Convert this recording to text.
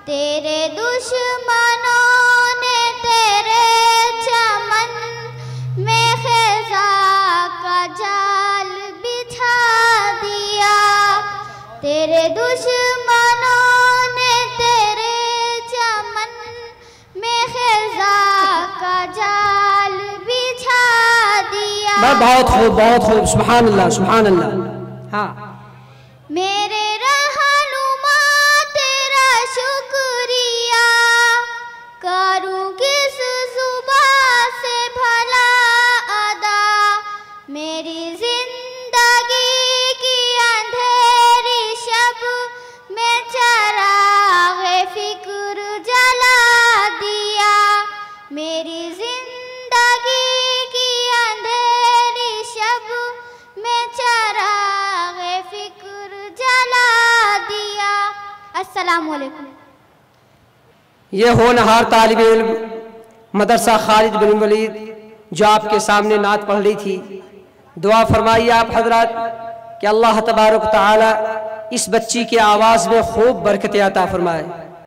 तेरे दुश्मनों ने तेरे चमन में ख़ज़ा का जाल बिछा दिया। तेरे दुश्मनों ने तेरे चमन में ख़ज़ा का जाल बिछा दिया। बहुत खूब सुभान अल्लाह सुभान अल्लाह। हाँ, मेरे रहनुमा तेरा शुक्रिया करूं किस जुबान से भला अदा। मेरी जिंदगी की अंधेरी शब में चराग़े फिक्र जला दिया। मेरी जिंदगी की अंधेरी शब में चराग़े फिक्र जला दिया। अस्सलामु अलैकुम। ये होनहार तालिब इल्म मदरसा खालिद बिन वलीद जो आपके सामने नात पढ़ रही थी, दुआ फरमाइए आप हजरत कि अल्लाह तबारक तआला इस बच्ची के आवाज़ में खूब बरकत अता फरमाए।